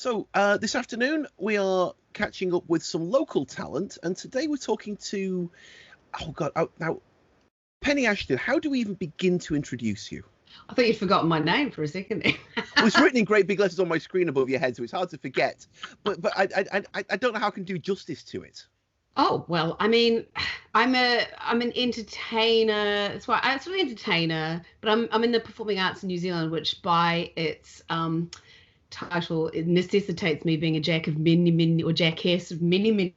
So this afternoon we are catching up with some local talent, and today we're talking to, now Penny Ashton. How do we even begin to introduce you? I thought you'd forgotten my name for a second there. Well, it's written in great big letters on my screen above your head, so it's hard to forget. But I don't know how I can do justice to it. Oh well, I mean, I'm an entertainer. That's why I'm sort of entertainer, but I'm in the performing arts in New Zealand, which by its title, it necessitates me being a jack of many, or jackass of many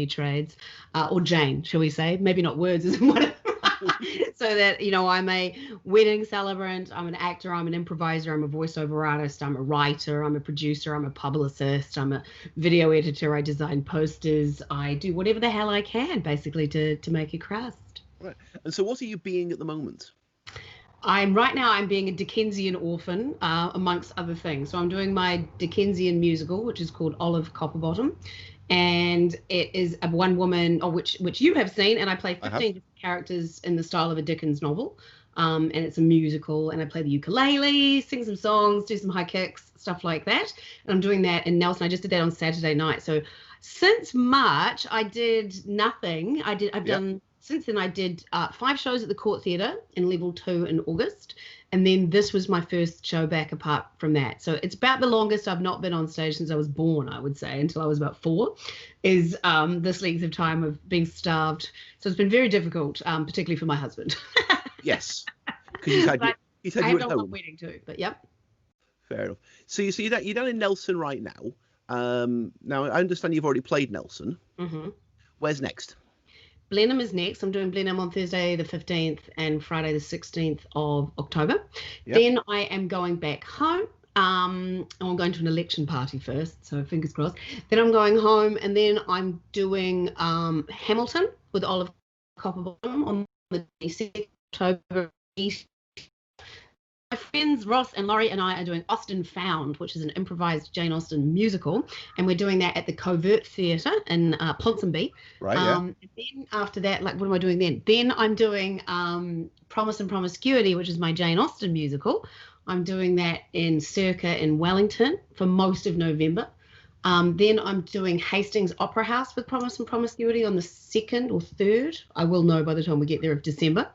trades, or Jane, shall we say? Maybe not words as one. So that, I'm a wedding celebrant, I'm an actor, I'm an improviser, I'm a voiceover artist, I'm a writer, I'm a producer, I'm a publicist, I'm a video editor, I design posters, I do whatever the hell I can, basically, to make a crust. Right. And so what are you being at the moment? I'm being a Dickensian orphan, amongst other things. So I'm doing my Dickensian musical, which is called Olive Copperbottom. And it is a one woman, which you have seen, and I play 15 different characters in the style of a Dickens novel. And it's a musical, and I play the ukulele, sing some songs, do some high kicks, stuff like that. And I'm doing that in Nelson. I just did that on Saturday night. So since March, I did nothing. Since then, I did 5 shows at the Court Theatre in Level 2 in August. And then this was my first show back apart from that. So it's about the longest I've not been on stage since I was born, I would say, until I was about 4, is this length of time of being starved. So it's been very difficult, particularly for my husband. Yes. Because you said you were at home. Wedding too, but yep. Fair enough. So you're down in Nelson right now. Now, I understand you've already played Nelson. Mm-hmm. Where's next? Blenheim is next. I'm doing Blenheim on Thursday the 15th and Friday the 16th of October. Yep. Then I am going back home. I'm going to an election party first, so fingers crossed. Then I'm going home, and then I'm doing Hamilton with Olive Copperbottom on the 26th of October. My friends Ross and Laurie and I are doing Austen Found, which is an improvised Jane Austen musical, and we're doing that at the Covert Theatre in Ponsonby. Right, yeah. And then after that, what am I doing then? Then I'm doing Promise and Promiscuity, which is my Jane Austen musical. I'm doing that in Circa in Wellington for most of November. Then I'm doing Hastings Opera House with Promise and Promiscuity on the 2nd or 3rd. I will know by the time we get there of December.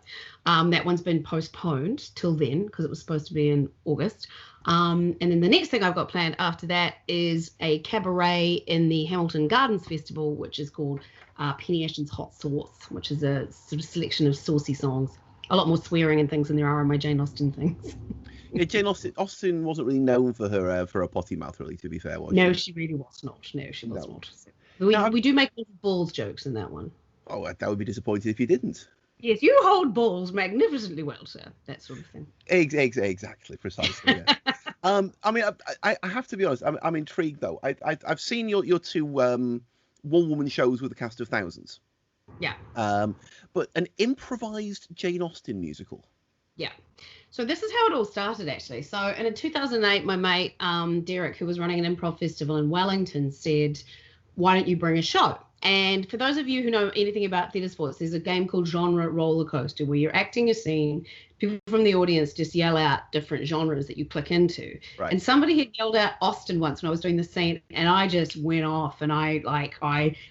That one's been postponed till then because it was supposed to be in August. And then the next thing I've got planned after that is a cabaret in the Hamilton Gardens Festival, which is called Penny Ashton's Hot Sauce, which is a sort of selection of saucy songs. A lot more swearing and things than there are on my Jane Austen things. Yeah, Jane Austen wasn't really known for her potty mouth, really, to be fair. No, she really was not. No, she was not. We do make balls jokes in that one. Oh, that would be disappointed if you didn't. Yes, you hold balls magnificently well, sir. That sort of thing. Exactly, precisely. Yeah. I mean, I have to be honest. I'm intrigued though. I've seen your two one-woman shows with a cast of thousands. Yeah. But an improvised Jane Austen musical. Yeah. So this is how it all started, actually. So in 2008, my mate Derek, who was running an improv festival in Wellington, said, "Why don't you bring a show?" And for those of you who know anything about theatre sports, there's a game called Genre Roller Coaster where you're acting a scene. People from the audience just yell out different genres that you click into. Right. And somebody had yelled out Austen once when I was doing the scene, and I just went off. And I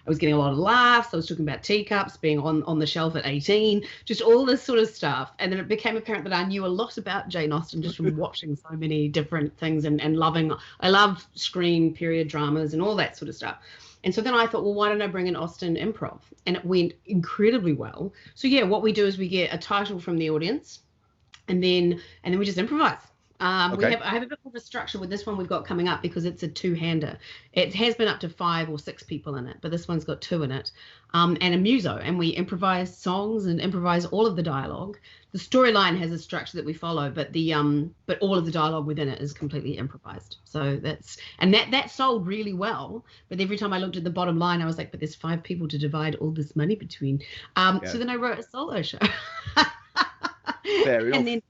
was getting a lot of laughs. I was talking about teacups being on the shelf at 18, just all this sort of stuff. And then it became apparent that I knew a lot about Jane Austen just from watching so many different things and I love screen period dramas and all that sort of stuff. And so then I thought, well, why don't I bring in Austen improv? And it went incredibly well. So yeah, what we do is we get a title from the audience, and then we just improvise. Okay. I have a bit more of a structure with this one we've got coming up because it's a 2-hander. It has been up to 5 or 6 people in it, but this one's got 2 in it, and a muso, and we improvise songs and improvise all of the dialogue. The storyline has a structure that we follow, but but all of the dialogue within it is completely improvised. So that sold really well. But every time I looked at the bottom line, I was like, but there's 5 people to divide all this money between. So then I wrote a solo show. Fair enough. And then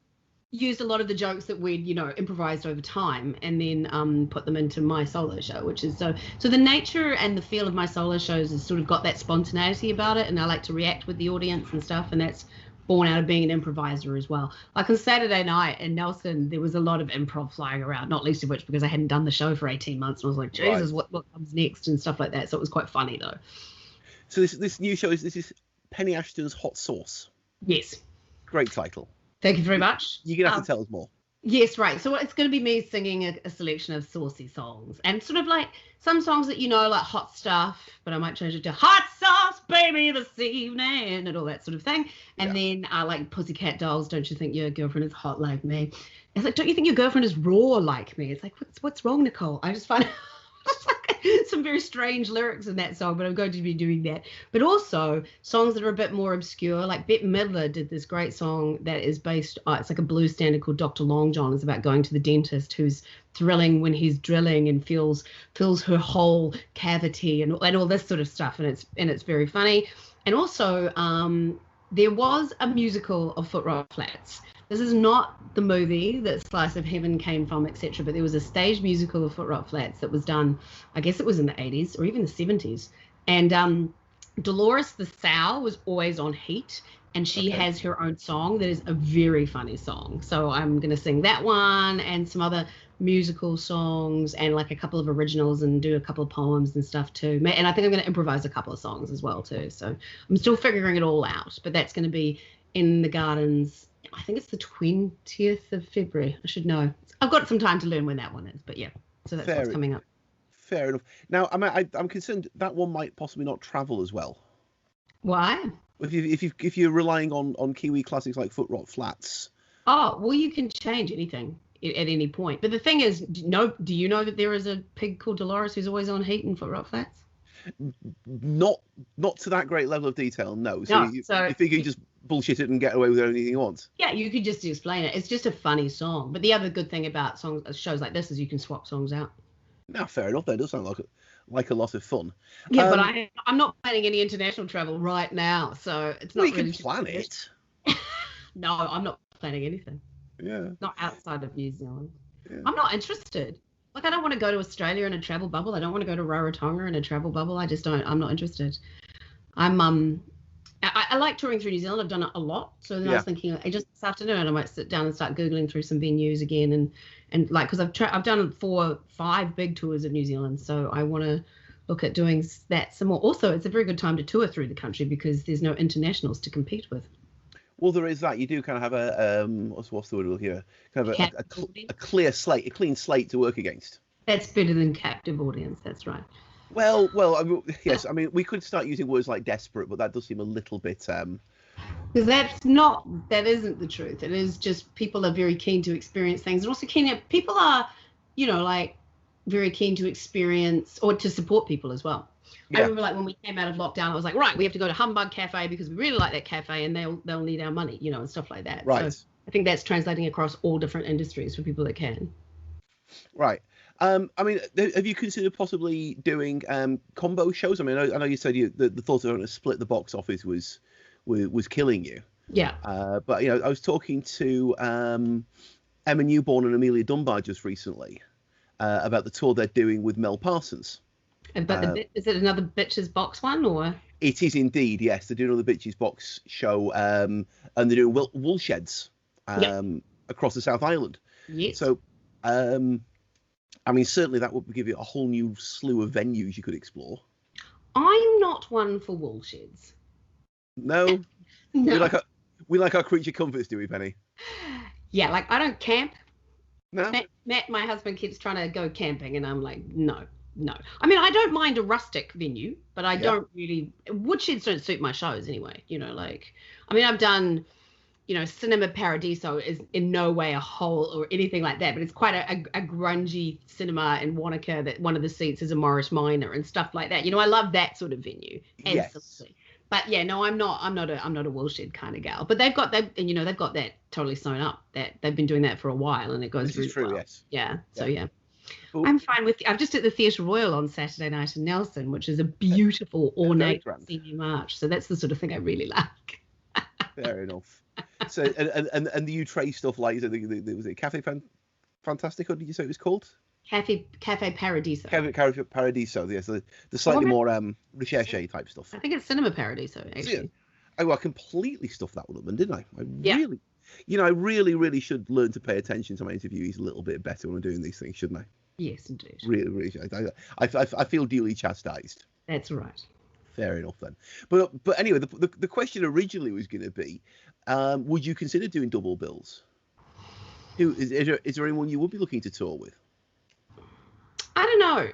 used a lot of the jokes that we'd improvised over time, and then put them into my solo show, which is so the nature and the feel of my solo shows has sort of got that spontaneity about it, and I like to react with the audience and stuff, and that's born out of being an improviser as well. Like on Saturday night in Nelson, there was a lot of improv flying around, not least of which because I hadn't done the show for 18 months. And I was like, Jesus, what comes next and stuff like that. So it was quite funny, though. So this new show is Penny Ashton's Hot Sauce. Yes. Great title. Thank you very much. You're going to have to tell us more. Yes, right. So it's going to be me singing a selection of saucy songs and sort of like some songs that, like Hot Stuff, but I might change it to Hot Sauce, Baby, this evening and all that sort of thing. And then I like Pussycat Dolls, Don't You Think Your Girlfriend is Hot Like Me? It's like, Don't You Think Your Girlfriend is Raw Like Me? It's like, what's wrong, Nicole? I just find some very strange lyrics in that song, but I'm going to be doing that. But also songs that are a bit more obscure, like Bette Midler did this great song that is based, it's like a blues standard called Dr. Long John. It's about going to the dentist who's thrilling when he's drilling and feels her whole cavity and all this sort of stuff. And it's very funny. And also there was a musical of Foot Rock Flats. This is not the movie that Slice of Heaven came from, etc. But there was a stage musical of Foot Rock Flats that was done, I guess it was in the 80s or even the 70s. And Dolores the Sow was always on Heat, and she has her own song that is a very funny song. So I'm going to sing that one and some other musical songs and like a couple of originals and do a couple of poems and stuff too. And I think I'm going to improvise a couple of songs as well too. So I'm still figuring it all out, but that's going to be in the Gardens. I think it's the 20th of February. I should know. I've got some time to learn when that one is, but yeah. So that's what's coming up. Fair enough. Now, I'm concerned that one might possibly not travel as well. Why? If you're relying on Kiwi classics like Foot Rock Flats. Oh, well, you can change anything at any point. But the thing is, do you know that there is a pig called Dolores who's always on Heat and Foot Rock Flats? Not to that great level of detail, no. So you think you just bullshit it and get away with anything you want? Yeah, you could just explain it. It's just a funny song. But the other good thing about shows like this is you can swap songs out. No, fair enough. That does sound like a lot of fun. Yeah, but I'm not planning any international travel right now, so it's not. Well, you can plan it. No, I'm not planning anything. Yeah. Not outside of New Zealand. Yeah. I'm not interested. Like, I don't want to go to Australia in a travel bubble. I don't want to go to Rarotonga in a travel bubble. I just don't. I'm not interested. I like touring through New Zealand. I've done it a lot. So then I was thinking, just this afternoon, I might sit down and start Googling through some venues again. And like, because I've done 4-5 big tours of New Zealand. So I want to look at doing that some more. Also, it's a very good time to tour through the country because there's no internationals to compete with. Well, there is that. You do kind of have a what's the word we'll hear? Kind of a clear slate, a clean slate to work against. That's better than captive audience. That's right. Well, yes. I mean, we could start using words like desperate, but that does seem a little bit. Because that isn't the truth. It is just people are very keen to experience things, and also people are, like very keen to experience or to support people as well. Yeah. I remember like when we came out of lockdown, I was like, right, we have to go to Humbug Cafe because we really like that cafe and they'll need our money, and stuff like that. Right. So I think that's translating across all different industries for people that can. Right. I mean, have you considered possibly doing combo shows? I mean, I know you said the thought of having to split the box office was killing you. Yeah. But I was talking to Emma Newborn and Amelia Dunbar just recently about the tour they're doing with Mel Parsons. But is it another Bitches Box one, or? It is indeed, yes. They're doing another Bitches Box show, and they're doing wool sheds across the South Island. Yes. So, I mean, certainly that would give you a whole new slew of venues you could explore. I'm not one for wool sheds. No? No. We like our creature comforts, do we, Penny? Yeah, like I don't camp. No? Matt, my husband, keeps trying to go camping, and I'm like, no. I mean, I don't mind a rustic venue, but I don't really. Woodsheds don't suit my shows anyway. I mean, I've done, Cinema Paradiso is in no way a hole or anything like that, but it's quite a grungy cinema in Wanaka that one of the seats is a Morris Minor and stuff like that. I love that sort of venue. Absolutely. But yeah, no, I'm not a woolshed kind of gal. But they've got that totally sewn up. That they've been doing that for a while, and it goes really well. Yes. Yeah. So yeah. Ooh. I'm fine with. I'm just at the Theatre Royal on Saturday night in Nelson, which is a beautiful ornate senior march. So that's the sort of thing I really like. Fair enough. So and the U-Tray stuff, like was it Cafe Fantastico? Did you say it was called? Cafe Paradiso. Cafe Paradiso, yes, the slightly more recherche type stuff. I think it's Cinema Paradiso, actually. I completely stuffed that one up, then, didn't I? Yeah. I really should learn to pay attention to my interviewees a little bit better when I'm doing these things, shouldn't I? Yes, indeed. Really should. I feel duly chastised. That's right. Fair enough then. But anyway, the question originally was going to be, would you consider doing double bills? Is there anyone you would be looking to tour with? I don't know.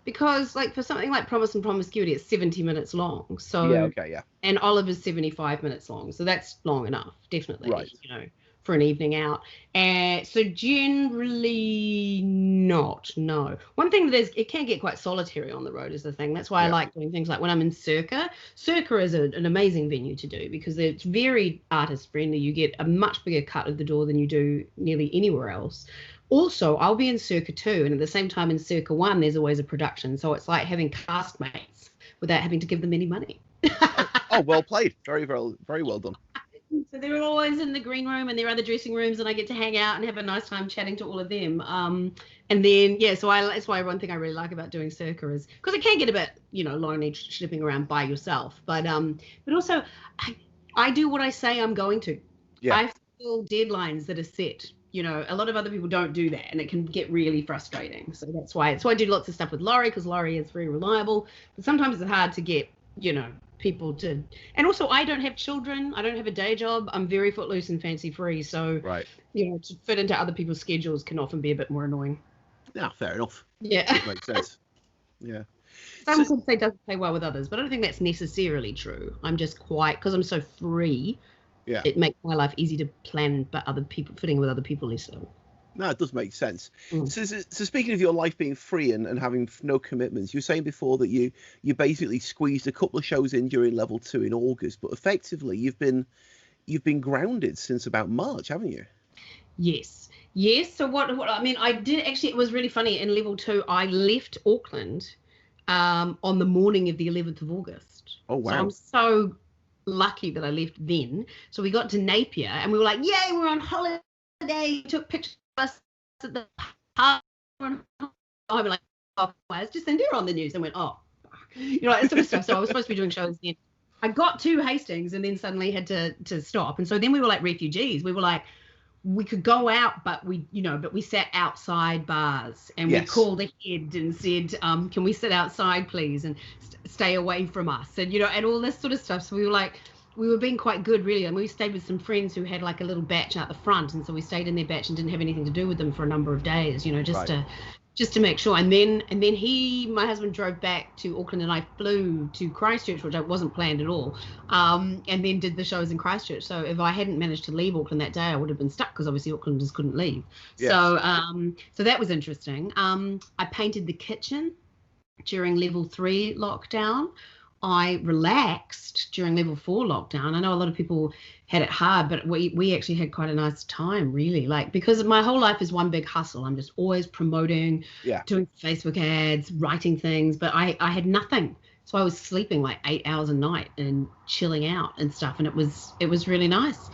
Because, like, for something like Promise and Promiscuity, it's 70 minutes long. So yeah, okay, yeah. And Oliver's 75 minutes long. So that's long enough, definitely, right. For an evening out. And so generally not, no. One thing that is, it can get quite solitary on the road is the thing. That's why I like doing things like when I'm in Circa. Circa is an amazing venue to do because it's very artist friendly. You get a much bigger cut of the door than you do nearly anywhere else. Also, I'll be in Circa 2, and at the same time in Circa 1, there's always a production. So it's like having castmates without having to give them any money. oh, well played. Very well done. So they're always in the green room and there are the dressing rooms, and I get to hang out and have a nice time chatting to all of them. And then, so that's why one thing I really like about doing Circa is because it can get a bit, lonely slipping around by yourself. But also, I do what I say I'm going to. Yeah. I fulfill deadlines that are set. A lot of other people don't do that, and it can get really frustrating. So that's why I do lots of stuff with Laurie, because Laurie is very reliable. But sometimes it's hard to get, people to. And also, I don't have children. I don't have a day job. I'm very footloose and fancy free. So, right. To fit into other people's schedules can often be a bit more annoying. Yeah, fair enough. Yeah. That makes sense. Yeah. Some could say doesn't play well with others, but I don't think that's necessarily true. I'm just because I'm so free. Yeah. It makes my life easy to plan, but other people fitting with other people less so. No, it does make sense. So speaking of your life being free and having no commitments, you were saying before that you basically squeezed a couple of shows in during level 2 in August, but effectively you've been grounded since about March, haven't you? Yes. So what I mean, I did actually. It was really funny. In level 2, I left Auckland on the morning of the 11th of August. Oh wow! So I'm so lucky that I left then. So we got to Napier and we were like, yay, we're on holiday. Took pictures of us at the park. I'm like, oh, it's just Sandera on the news, and went, oh, fuck. That sort of stuff. So I was supposed to be doing shows then. I got to Hastings and then suddenly had to stop. And so then we were like refugees. We were like, we could go out, but we sat outside bars, and we called ahead and said, can we sit outside, please, and stay away from us, and and all this sort of stuff. So we were being quite good, really, and we stayed with some friends who had like a little batch out the front, and so we stayed in their batch and didn't have anything to do with them for a number of days, just to make sure. And then my husband drove back to Auckland, and I flew to Christchurch, which I wasn't planned at all, and then did the shows in Christchurch. So if I hadn't managed to leave Auckland that day, I would have been stuck, because obviously Auckland just couldn't leave. Yes. So that was interesting. I painted the kitchen during level 3 lockdown. I relaxed during level 4 lockdown. I know a lot of people had it hard, but we actually had quite a nice time, really. Like, because my whole life is one big hustle. I'm just always promoting, doing Facebook ads, writing things, but I had nothing. So I was sleeping like 8 hours a night and chilling out and stuff, and it was really nice.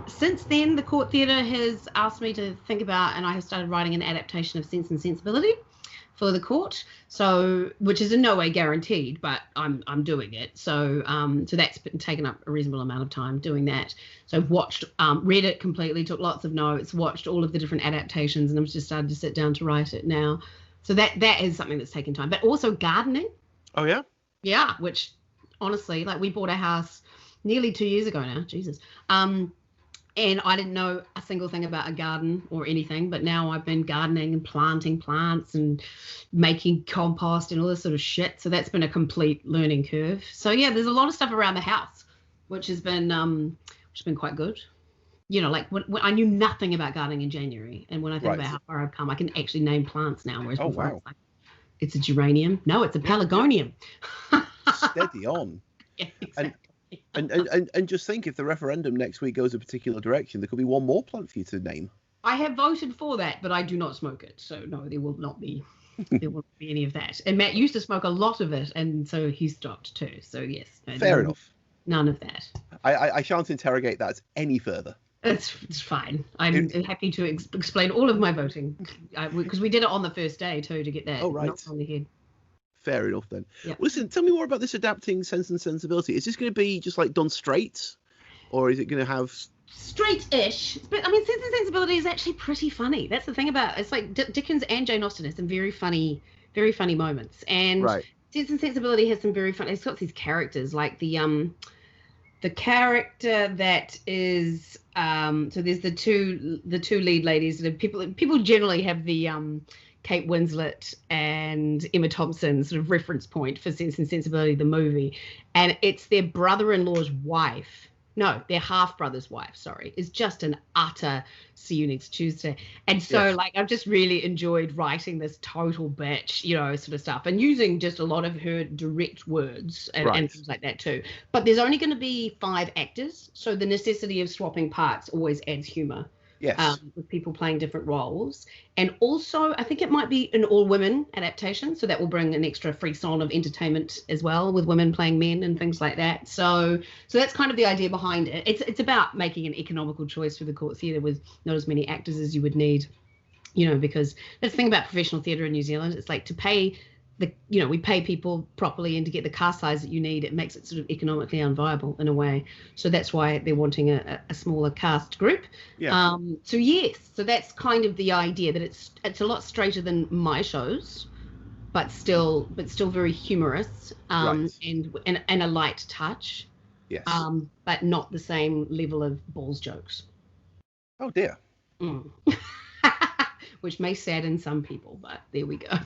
Since then, the Court Theatre has asked me to think about, and I have started writing an adaptation of Sense and Sensibility for the court, so which is in no way guaranteed, but I'm doing it. So that's been taken up a reasonable amount of time doing that. So I've watched, read it completely, took lots of notes, watched all of the different adaptations, and I'm just started to sit down to write it now. So that is something that's taken time. But also gardening. Oh yeah. Yeah, which honestly, like, we bought a house nearly 2 years ago now. Jesus. And I didn't know a single thing about a garden or anything, but now I've been gardening and planting plants and making compost and all this sort of shit. So that's been a complete learning curve. So yeah, there's a lot of stuff around the house, which has been quite good. Like when I knew nothing about gardening in January, and when I think about how far I've come, I can actually name plants now. Whereas before it's like, it's a geranium. No, it's a pelargonium. Steady on. Yeah, exactly. And just think, if the referendum next week goes a particular direction, there could be one more plant for you to name. I have voted for that, but I do not smoke it, so no, there will not be any of that. And Matt used to smoke a lot of it, and so he stopped too. So yes, fair enough. None of that. I shan't interrogate that any further. It's fine. I'm happy to explain all of my voting, because we did it on the first day too, to get that knocked on the head. Fair enough then. Yep. Listen, tell me more about this adapting Sense and Sensibility. Is this going to be just like done straight, or is it going to have straight-ish? But I mean, Sense and Sensibility is actually pretty funny. That's the thing about it's like Dickens and Jane Austen has some very funny moments, and right? Sense and Sensibility has some very funny. It's got these characters like the character that is so there's the two lead ladies that people generally have the Kate Winslet and Emma Thompson sort of reference point for Sense and Sensibility, the movie, and it's their brother-in-law's wife. No, their half-brother's wife, sorry, is just an utter see you next Tuesday. And so, like, I've just really enjoyed writing this total bitch, sort of stuff, and using just a lot of her direct words and things like that too. But there's only going to be 5 actors, so the necessity of swapping parts always adds humour. Yes. With people playing different roles. And also, I think it might be an all-women adaptation, so that will bring an extra frisson of entertainment as well, with women playing men and things like that. So that's kind of the idea behind it. It's about making an economical choice for the court theatre with not as many actors as you would need, because that's the thing about professional theatre in New Zealand. It's like to pay we pay people properly, and to get the cast size that you need, it makes it sort of economically unviable in a way. So that's why they're wanting a smaller cast group. Yeah. So that's kind of the idea, that it's a lot straighter than my shows, but still very humorous, and a light touch. Yes. But not the same level of balls jokes. Oh dear. Which may sadden some people, but there we go.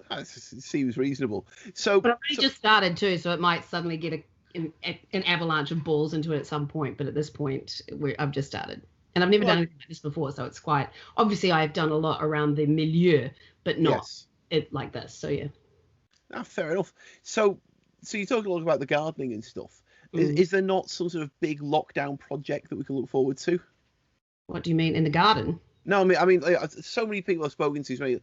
That seems reasonable. So, but I've only just started too, so it might suddenly get an avalanche of balls into it at some point. But at this point, I've just started, and I've never done anything like this before, so it's quite obviously I've done a lot around the milieu, but not it like this. So yeah. Fair enough. So you talk a lot about the gardening and stuff. Is there not some sort of big lockdown project that we can look forward to? What do you mean in the garden? No, I mean, so many people I've spoken to, so many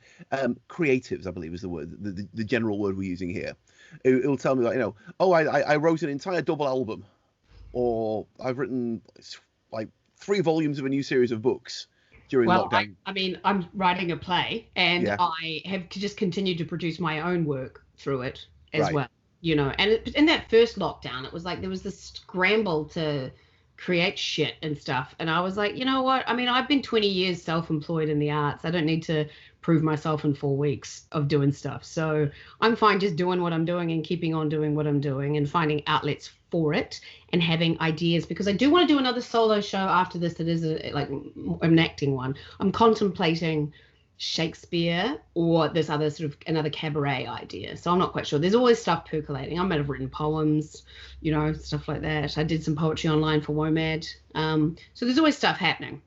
creatives, I believe is the word, the general word we're using here. It'll tell me like, I wrote an entire double album, or I've written like 3 volumes of a new series of books during lockdown. I mean, I'm writing a play, and I have just continued to produce my own work through it as well. And in that first lockdown, it was like there was this scramble to create shit and stuff, and I was like, you know what, I mean, I've been 20 years self-employed in the arts. I don't need to prove myself in 4 weeks of doing stuff, so I'm fine just doing what I'm doing and keeping on doing what I'm doing and finding outlets for it and having ideas, because I do want to do another solo show after this that is an acting one. I'm contemplating Shakespeare or this other sort of another cabaret idea, so I'm not quite sure. There's always stuff percolating. I might have written poems, stuff like that. I did some poetry online for WOMAD, so there's always stuff happening.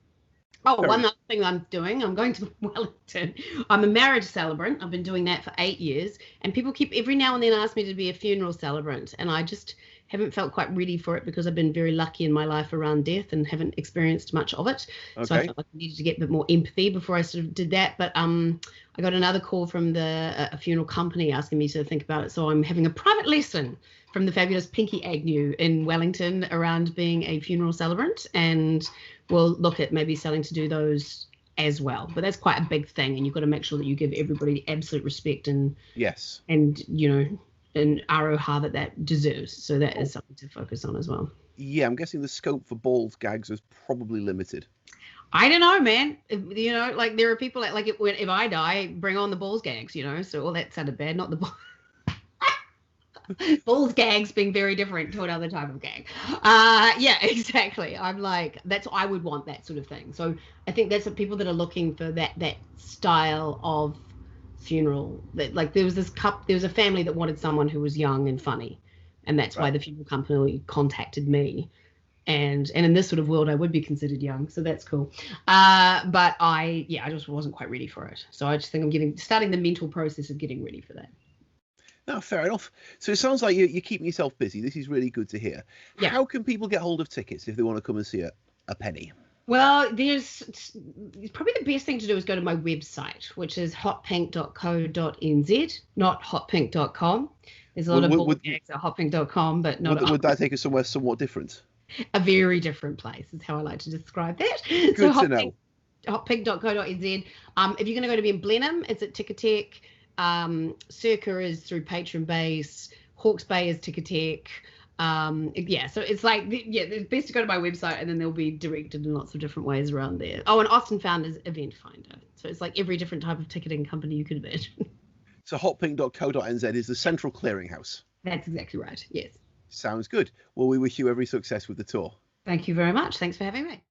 One other thing I'm doing, I'm going to Wellington. I'm a marriage celebrant. I've been doing that for 8 years, and people keep every now and then ask me to be a funeral celebrant, and I just haven't felt quite ready for it, because I've been very lucky in my life around death and haven't experienced much of it. So I felt like I needed to get a bit more empathy before I sort of did that. But I got another call from a funeral company asking me to think about it. So I'm having a private lesson from the fabulous Pinky Agnew in Wellington around being a funeral celebrant, and we'll look at maybe starting to do those as well. But that's quite a big thing, and you've got to make sure that you give everybody absolute respect and and aroha that deserves. So that is something to focus on as well. Yeah, I'm guessing the scope for balls gags is probably limited. I don't know, man. Like there are people that, like, if I die, bring on the balls gags, so all that sounded bad, not the balls gags being very different to another type of gag. Yeah, exactly. I'm like, I would want that sort of thing. So I think that's what people that are looking for, that style of funeral. That, like, there was a family that wanted someone who was young and funny, and that's why the funeral company contacted me. And in this sort of world, I would be considered young, so that's cool. But I just wasn't quite ready for it. So I just think I'm starting the mental process of getting ready for that. No, fair enough. So it sounds like you're keeping yourself busy. This is really good to hear. Yeah. How can people get hold of tickets if they want to come and see a Penny? Well, probably the best thing to do is go to my website, which is hotpink.co.nz, not hotpink.com. There's a lot of ball gags at hotpink.com, but not. Would that take us somewhere somewhat different? A very different place is how I like to describe that. Good to know. Hotpink.co.nz. If you're going to go to be in Blenheim, it's at Ticketek. Circa is through Patron Base, Hawke's Bay is Ticketek. So it's like, it's best to go to my website, and then they'll be directed in lots of different ways around there. Oh, and Austen Found is Event Finder. So it's like every different type of ticketing company you could imagine. So hotpink.co.nz is the central clearinghouse. That's exactly right. Yes. Sounds good. Well, we wish you every success with the tour. Thank you very much. Thanks for having me.